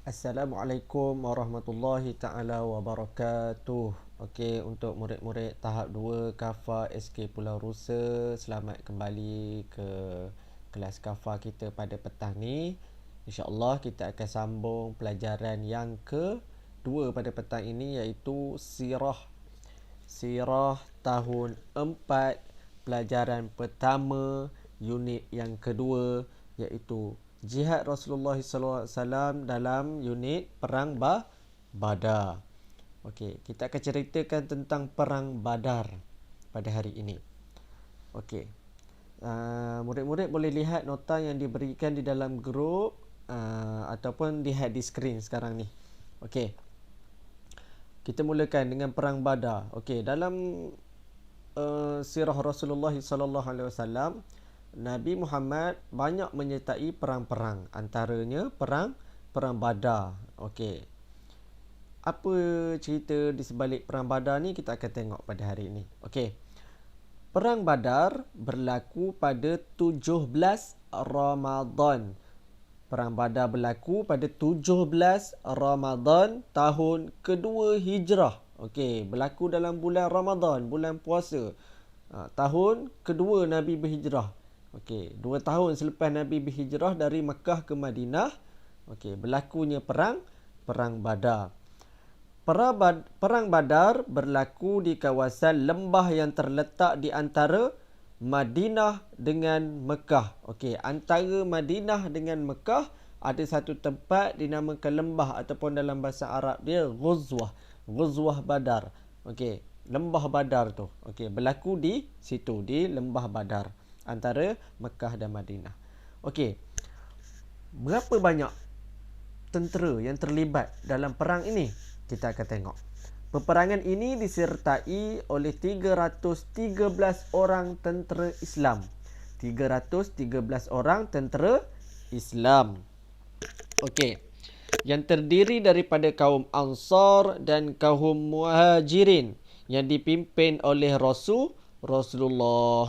Assalamualaikum warahmatullahi taala wabarakatuh. Okey, untuk murid-murid tahap 2 Kafa SK Pulau Rusa, selamat kembali ke kelas Kafa kita pada petang ni. InsyaAllah kita akan sambung pelajaran yang kedua pada petang ini, iaitu Sirah. Sirah tahun 4, pelajaran pertama, unit yang kedua, iaitu Jihad Rasulullah SAW dalam unit Perang Badar. Okey, kita akan ceritakan tentang Perang Badar pada hari ini. Okey, murid-murid boleh lihat nota yang diberikan di dalam grup ataupun lihat di skrin sekarang ni. Okey, kita mulakan dengan Perang Badar. Okey, dalam sirah Rasulullah SAW, Nabi Muhammad banyak menyertai perang-perang, antaranya perang Badar. Okey. Apa cerita di sebalik perang Badar ni kita akan tengok pada hari ini. Okey. Perang Badar berlaku pada 17 Ramadan. Perang Badar berlaku pada 17 Ramadan tahun kedua Hijrah. Okey, berlaku dalam bulan Ramadan, bulan puasa. Tahun kedua Nabi berhijrah. Okey, 2 tahun selepas Nabi berhijrah dari Mekah ke Madinah, okey, berlakunya perang Badar. Perang Badar berlaku di kawasan lembah yang terletak di antara Madinah dengan Mekah. Okey, antara Madinah dengan Mekah ada satu tempat dinamakan lembah, ataupun dalam bahasa Arab dia Ghuzwah Badar. Okey, lembah Badar tu. Okey, berlaku di situ, di lembah Badar, antara Mekah dan Madinah. Okey, berapa banyak tentera yang terlibat dalam perang ini? Kita akan tengok. Peperangan ini disertai oleh 313 orang tentera Islam. 313 orang tentera Islam. Okey, yang terdiri daripada kaum Ansar dan kaum Muhajirin yang dipimpin oleh Rasulullah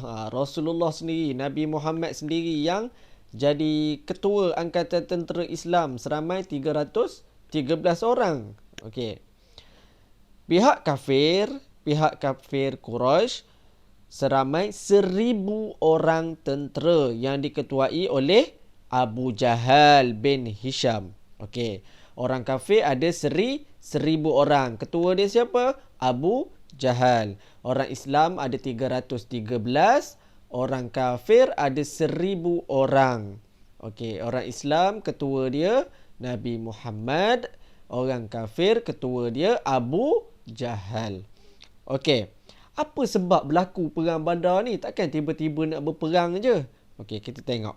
sendiri, Nabi Muhammad sendiri yang jadi ketua angkatan tentera Islam seramai 313 orang. Okey. Pihak kafir Quraisy seramai 1,000 orang tentera yang diketuai oleh Abu Jahal bin Hisham. Okey, orang kafir ada 1,000 orang. Ketua dia siapa? Abu Jahal. Orang Islam ada 313, orang kafir ada 1,000 orang. Okey, orang Islam ketua dia Nabi Muhammad, orang kafir ketua dia Abu Jahal. Okey, apa sebab berlaku perang Badar ni? Takkan tiba-tiba nak berperang je. Okey, kita tengok.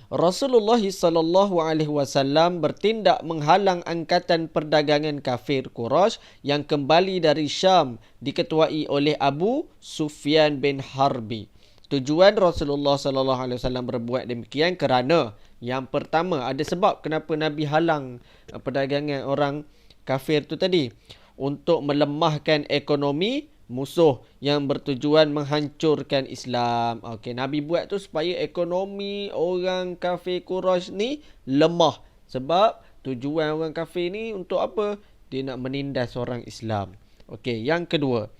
Rasulullah SAW bertindak menghalang angkatan perdagangan kafir Quraisy yang kembali dari Syam diketuai oleh Abu Sufyan bin Harbi. Tujuan Rasulullah SAW berbuat demikian kerana yang pertama, ada sebab kenapa Nabi halang perdagangan orang kafir tu tadi. Untuk melemahkan ekonomi musuh yang bertujuan menghancurkan Islam. Okey, Nabi buat tu supaya ekonomi orang kafir Quraisy ni lemah. Sebab tujuan orang kafir ni untuk apa? Dia nak menindas orang Islam. Okey, yang kedua,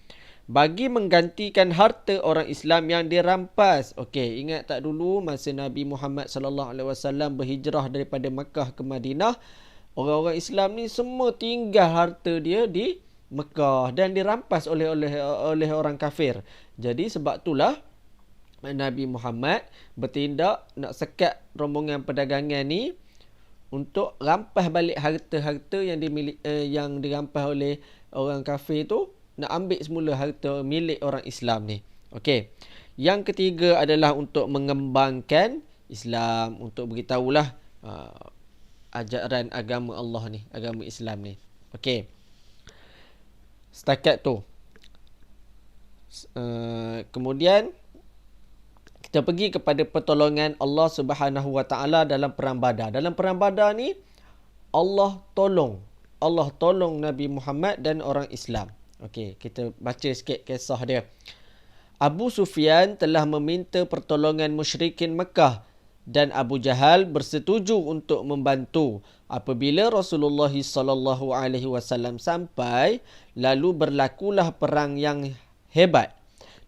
bagi menggantikan harta orang Islam yang dirampas. Okey, ingat tak dulu masa Nabi Muhammad SAW berhijrah daripada Mekah ke Madinah, orang-orang Islam ni semua tinggal harta dia di Mekah dan dirampas oleh orang kafir. Jadi sebab itulah Nabi Muhammad bertindak nak sekat rombongan perdagangan ni untuk rampas balik harta-harta yang yang dirampas oleh orang kafir tu, nak ambil semula harta milik orang Islam ni. Okey. Yang ketiga adalah untuk mengembangkan Islam, untuk beritahulah ajaran agama Allah ni, agama Islam ni. Okey. Setakat tu. Kemudian kita pergi kepada pertolongan Allah Subhanahu Wa Taala dalam perang Badar. Dalam perang Badar ni Allah tolong Nabi Muhammad dan orang Islam. Okey, kita baca sikit kisah dia. Abu Sufyan telah meminta pertolongan musyrikin Mekah dan Abu Jahal bersetuju untuk membantu. Apabila Rasulullah SAW sampai, lalu berlakulah perang yang hebat.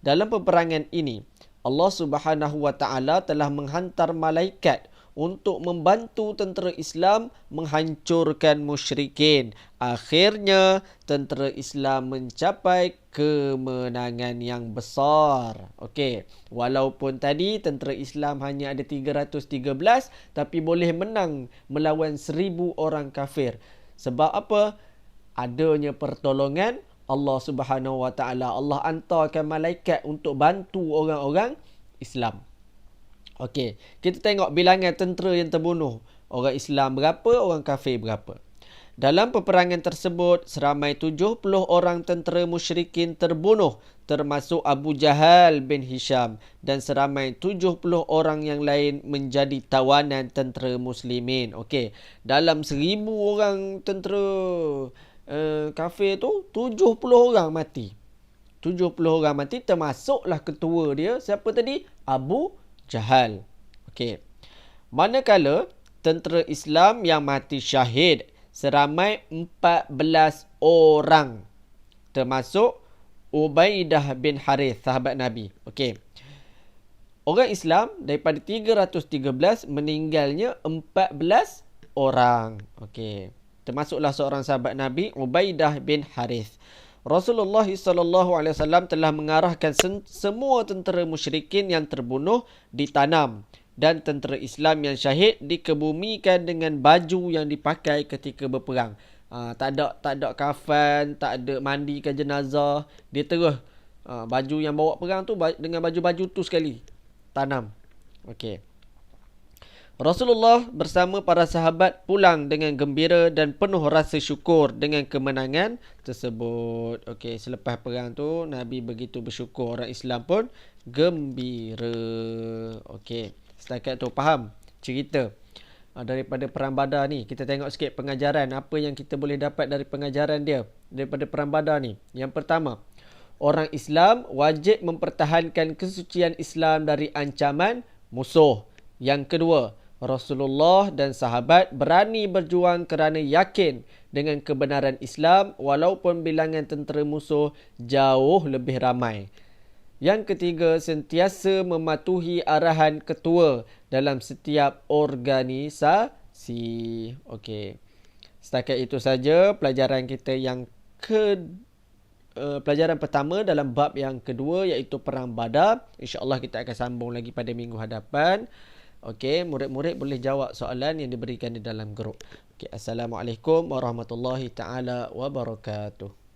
Dalam peperangan ini, Allah Subhanahu wa taala telah menghantar malaikat untuk membantu tentera Islam menghancurkan musyrikin. Akhirnya, tentera Islam mencapai kemenangan yang besar. Okey, walaupun tadi tentera Islam hanya ada 313, tapi boleh menang melawan 1000 orang kafir. Sebab apa? Adanya pertolongan Allah Subhanahu wa taala. Allah hantarkan malaikat untuk bantu orang-orang Islam. Okey, kita tengok bilangan tentera yang terbunuh. Orang Islam berapa, orang kafir berapa. Dalam peperangan tersebut, seramai 70 orang tentera musyrikin terbunuh, termasuk Abu Jahal bin Hisham, dan seramai 70 orang yang lain menjadi tawanan tentera muslimin. Okey, dalam 1000 orang tentera kafir tu, 70 orang mati. 70 orang mati, termasuklah ketua dia. Siapa tadi? Abu Jahal. Okey. Manakala tentera Islam yang mati syahid seramai 14 orang, termasuk Ubaidah bin Harith, sahabat Nabi. Okey. Orang Islam daripada 313 meninggalnya 14 orang. Okey. Termasuklah seorang sahabat Nabi, Ubaidah bin Harith. Rasulullah SAW telah mengarahkan semua tentera musyrikin yang terbunuh ditanam, dan tentera Islam yang syahid dikebumikan dengan baju yang dipakai ketika berperang. Tak ada kafan, tak ada mandikan jenazah. Dia terus baju yang bawa perang tu dengan baju-baju tu sekali tanam. Okey. Rasulullah bersama para sahabat pulang dengan gembira dan penuh rasa syukur dengan kemenangan tersebut. Okey, selepas perang tu Nabi begitu bersyukur, orang Islam pun gembira. Okey, setakat tu faham cerita daripada perang Badar ni. Kita tengok sikit pengajaran, apa yang kita boleh dapat dari pengajaran dia daripada perang Badar ni. Yang pertama, orang Islam wajib mempertahankan kesucian Islam dari ancaman musuh. Yang kedua, Rasulullah dan sahabat berani berjuang kerana yakin dengan kebenaran Islam walaupun bilangan tentera musuh jauh lebih ramai. Yang ketiga, sentiasa mematuhi arahan ketua dalam setiap organisasi. Okey. Setakat itu saja pelajaran kita yang pelajaran pertama dalam bab yang kedua, iaitu perang Badar. InsyaAllah kita akan sambung lagi pada minggu hadapan. Okey, murid-murid boleh jawab soalan yang diberikan di dalam grup. Okey, Assalamualaikum warahmatullahi taala wabarakatuh.